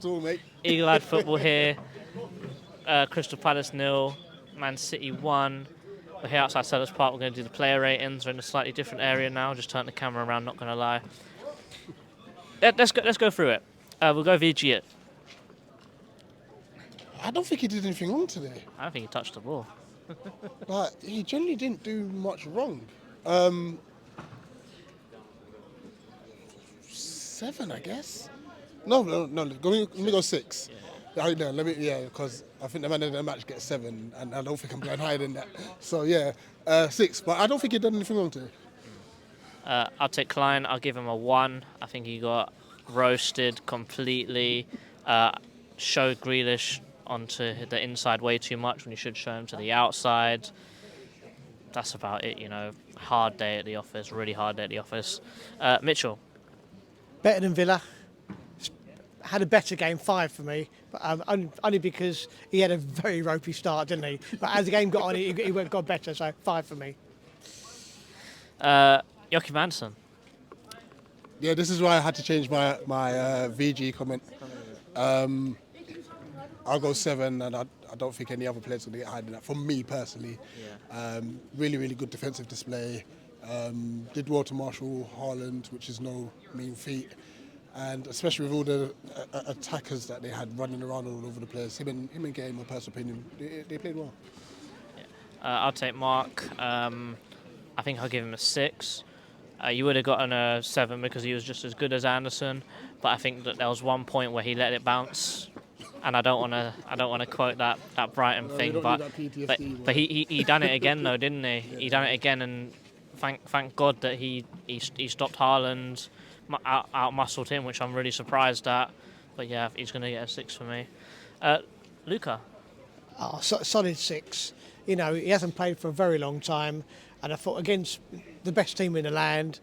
at all, mate. Eagle-eyed football here. Crystal Palace 0, Man City 1. We're here outside Sellers Park. We're going to do the player ratings. We're in a slightly different area now. Just turn the camera around. Not going to lie. Let's go through it. We'll go VG it. I don't think he did anything wrong today. I don't think he touched the ball. But he generally didn't do much wrong. 7, I guess. No. Let me go 6. Yeah. Because I think the man of the match gets 7, and I don't think I'm going higher than that. So yeah, 6. But I don't think he did anything wrong today. I'll take Klein. I'll give him a 1. I think he got roasted completely. Showed Grealish onto the inside way too much when you should show him to the outside. That's about it, Hard day at the office, really hard day at the office. Mitchell. Better than Villa. Had a better game, 5 for me, but only because he had a very ropey start, didn't he? But as the game got on, he got better, so 5 for me. Joachim Andersen. Yeah, this is why I had to change my VG comment. I'll go 7, and I don't think any other players will get higher than that. For me personally, really, really good defensive display. Did well to Marshall Haaland, which is no mean feat, and especially with all the attackers that they had running around all over the place. Him and Gay, in my personal opinion, they played well. I'll take Mark. I think I'll give him a 6. You would have gotten a 7 because he was just as good as Anderson, but I think that there was one point where he let it bounce. And I don't want to quote that Brighton thing, but he done it again though, didn't he? He done it again, and thank God that he stopped Haaland, out muscled him, which I'm really surprised at. But yeah, he's going to get a 6 for me. Luca. Solid 6. He hasn't played for a very long time, and I thought against the best team in the land,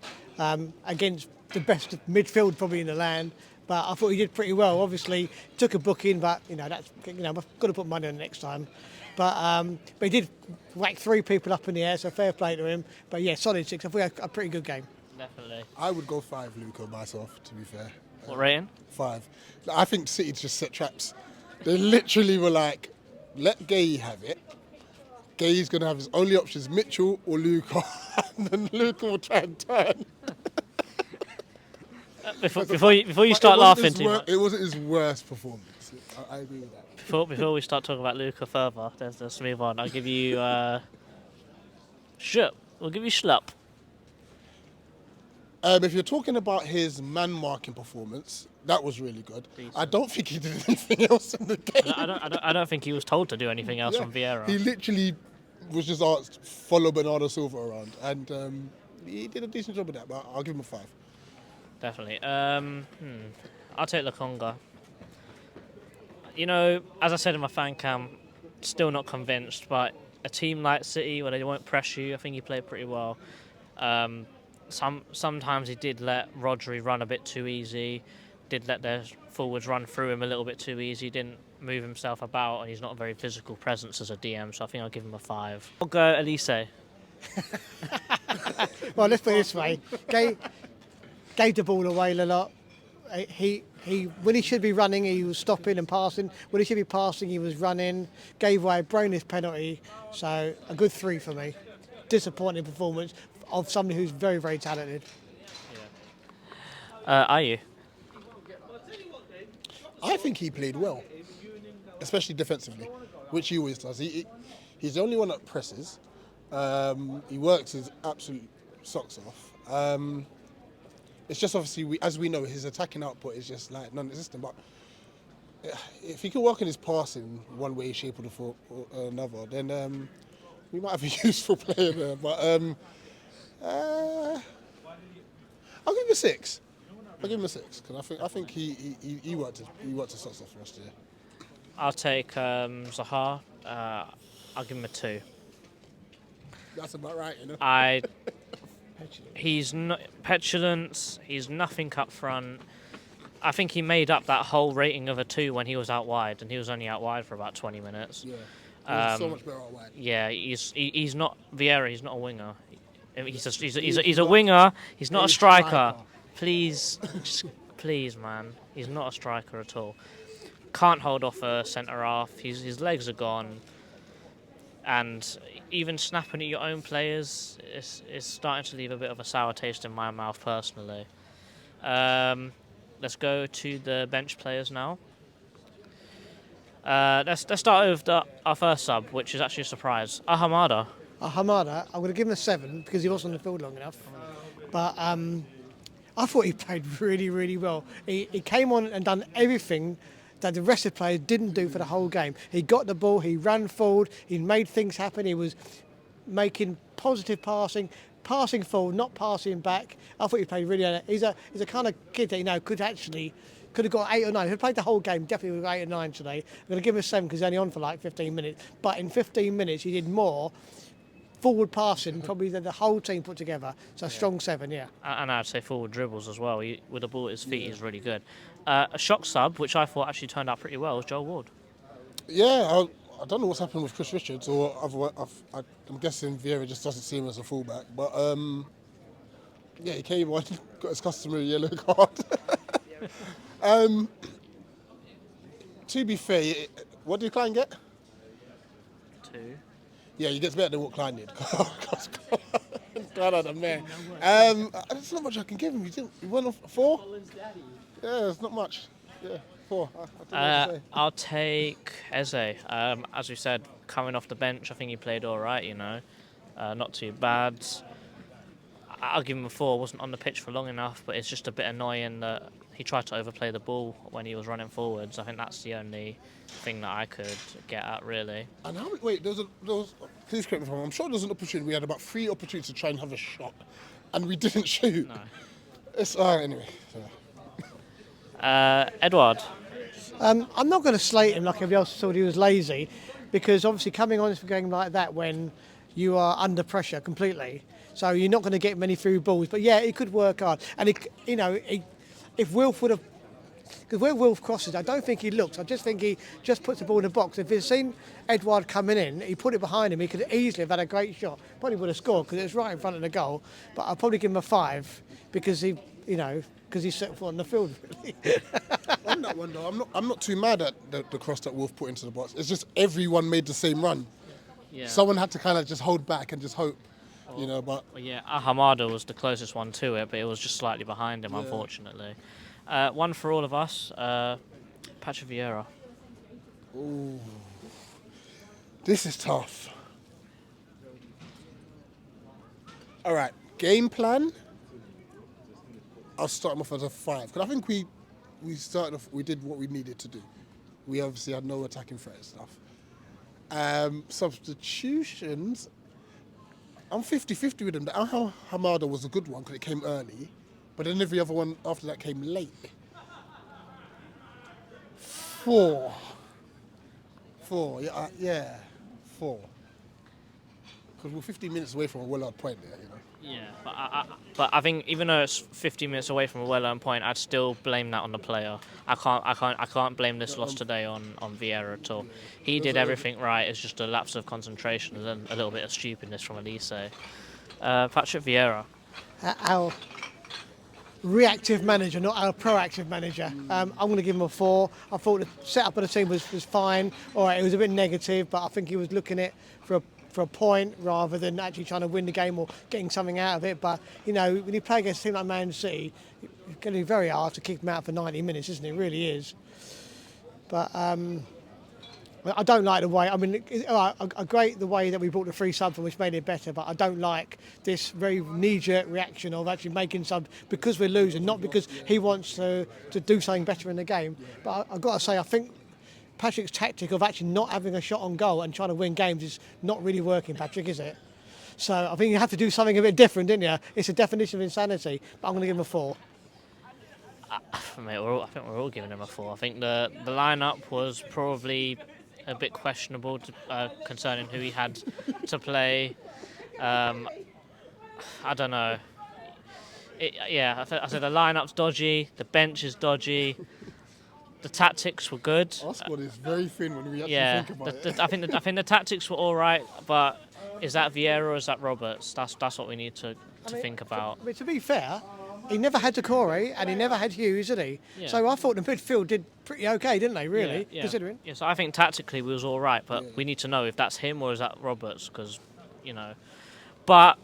against the best midfield probably in the land. But I thought he did pretty well. Obviously, took a booking, but I've got to put money on it next time. But he did whack 3 people up in the air, so fair play to him. But yeah, solid 6. I thought a pretty good game. Definitely. I would go 5, Luca, myself. To be fair. What rating? 5. I think City just set traps. They literally were like, let Gay have it. Gay's going to have his only options, Mitchell or Luca, and then Luca will try and turn. Before you start laughing too much. It wasn't his worst performance. I agree with that. Before we start talking about Luca further, let's move on. I'll give you Schlupp. We'll give you Schlupp. If you're talking about his man marking performance, that was really good. I don't think he did anything else in the game. I don't think he was told to do anything else from Vieira. He literally was just asked follow Bernardo Silva around, and he did a decent job of that. But I'll give him a 5. Definitely. I'll take Lokonga. As I said in my fan cam, still not convinced, but a team like City, where they won't press you, I think he played pretty well. Sometimes he did let Rodri run a bit too easy, did let their forwards run through him a little bit too easy, didn't move himself about, and he's not a very physical presence as a DM, so I think I'll give him a 5. I'll go Elise. Well, let's put it this way. Gave the ball away a lot. He when he should be running, he was stopping and passing. When he should be passing, he was running. Gave away a brainless penalty. So a good 3 for me. Disappointing performance of somebody who's very, very talented. Are you? I think he played well, especially defensively, which he always does. He's the only one that presses. He works his absolute socks off. It's just obviously, as we know, his attacking output is just like non-existent. But if he can work on his passing one way, shape, or another, then we might have a useful player there. But I'll give him a 6. Because I think he worked his socks off for us today. I'll take Zaha. I'll give him a 2. That's about right, He's not petulance. He's nothing up front. I think he made up that whole rating of a 2 when he was out wide, and he was only out wide for about 20 minutes. Yeah, he was so much better out wide. Yeah, he's not Vieira. He's not a winger. He's a winger. He's not a striker. Please, man. He's not a striker at all. Can't hold off a centre half. His legs are gone, and even snapping at your own players is starting to leave a bit of a sour taste in my mouth personally. Let's go to the bench players now. Let's start with our first sub, which is actually a surprise. Ahamada. Hamada, I'm going to give him a 7 because he wasn't on the field long enough. But I thought he played really, really well. He came on and done everything that the rest of the players didn't do for the whole game. He got the ball, he ran forward, he made things happen, he was making positive passing forward, not passing back. I thought he played really well. He's a kind of kid that could have got 8 or 9. If he played the whole game, definitely would have got 8 or 9 today. I'm going to give him a 7 because he's only on for like 15 minutes. But in 15 minutes, he did more forward passing probably than the whole team put together. So a strong 7, yeah. And I'd say forward dribbles as well. With the ball at his feet, he's really good. A shock sub, which I thought actually turned out pretty well, was Joel Ward. Yeah, I don't know what's happened with Chris Richards, or I'm guessing Vieira just doesn't see him as a fullback. But yeah, he came on, got his customary yellow card. To be fair, what did Klein get? 2. Yeah, he gets better than what Klein did. God, I'm the man. There's not much I can give him. He went off 4. Yeah, it's not much. Yeah, 4. I don't know what to say. I'll take Eze. As we said, coming off the bench, I think he played all right. Not too bad. I'll give him a 4. Wasn't on the pitch for long enough, but it's just a bit annoying that he tried to overplay the ball when he was running forwards. I think that's the only thing that I could get at, really. And wait, there was please correct me if I'm wrong. I'm sure there was an opportunity. We had about 3 opportunities to try and have a shot, and we didn't shoot. No. It's anyway. Edward. I'm not going to slate him like everybody else thought he was lazy, because obviously coming on for a game like that when you are under pressure completely, so you're not going to get many through balls. But yeah, he could work hard, and if Wilf would have, because where Wilf crosses, I don't think he looks. I just think he just puts the ball in the box. If he'd seen Edward coming in, he put it behind him. He could easily have had a great shot. Probably would have scored because it was right in front of the goal. But I'll probably give him a 5 because because he set foot on the field. Really. On that one though, I'm not too mad at the cross that Wolf put into the box. It's just everyone made the same run. Yeah. Someone had to kind of just hold back and just hope, But Well, yeah, Ahamada was the closest one to it, but it was just slightly behind him, unfortunately. One for all of us, Patrick Vieira. ooh, this is tough. All right, game plan. I'll start him off as a 5 because I think we started off. We did what we needed to do. We obviously had no attacking threat and stuff. Substitutions. I'm 50-50 with him. The Hamada was a good one because it came early, but then every other one after that came late. 4. 4, yeah, 4. Because we're 15 minutes away from a well-out point there, Yeah, but I think even though it's 15 minutes away from a well-earned point, I'd still blame that on the player. I can't blame this loss today on Vieira at all. He did everything right. It's just a lapse of concentration and then a little bit of stupidness from Elise. Patrick Vieira. Our reactive manager, not our proactive manager. I'm going to give him a 4. I thought the setup of the team was fine. All right, it was a bit negative, but I think he was looking at for a point rather than actually trying to win the game or getting something out of it. But, when you play against a team like Man City, it's going to be very hard to kick them out for 90 minutes, isn't it? It really is. But I don't like the way, I agree the way that we brought the 3 subs, which made it better, but I don't like this very knee-jerk reaction of actually making subs because we're losing, not because he wants to do something better in the game. But I've got to say, I think Patrick's tactic of actually not having a shot on goal and trying to win games is not really working, Patrick, is it? So I think you have to do something a bit different, didn't you? It's a definition of insanity, but I'm going to give him a 4. Mate, I think we're all giving him a 4. I think the lineup was probably a bit questionable concerning who he had to play. I don't know. I said the lineup's dodgy, the bench is dodgy. The tactics were good. Our squad is very thin when we actually think about it. I think the tactics were all right, but is that Vieira or is that Roberts? That's what we need to think about. To be fair, he never had Decore and he never had Hughes, did he? Yeah. So I thought the midfield did pretty okay, didn't they? Really, considering. Yeah, so I think tactically we was all right, but we need to know if that's him or is that Roberts, because, you know. But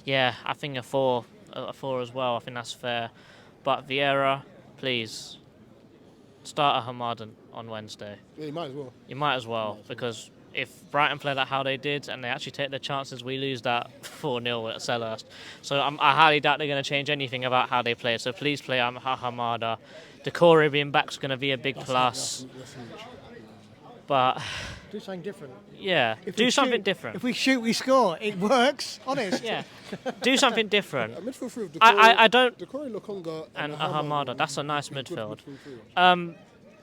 yeah, I think a 4 as well. I think that's fair. But Vieira, please start a Hamadan on Wednesday. Yeah, you might as well. You might as well, because if Brighton play that how they did and they actually take their chances, we lose that 4-0 at Selhurst. So I highly doubt they're going to change anything about how they play. So please play Hamada. Decore being back is going to be a big plus. That's huge. But Do something different. yeah, If do we something shoot- different. If we shoot, we score. It works. Honest. Yeah, do something different. A midfield three of Decore, I don't. Decore, Lokonga, And a Hamada, that's a nice would be good midfield. three.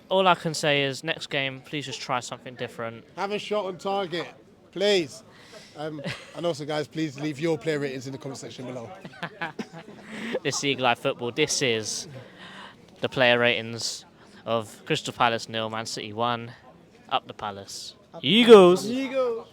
All I can say is next game, please just try something different. Have a shot on target, please. And also, guys, please leave your player ratings in the comment section below. This is Eagle Eye Football. This is the player ratings of Crystal Palace 0, Man City 1. Up the Palace. Eagles! Eagles.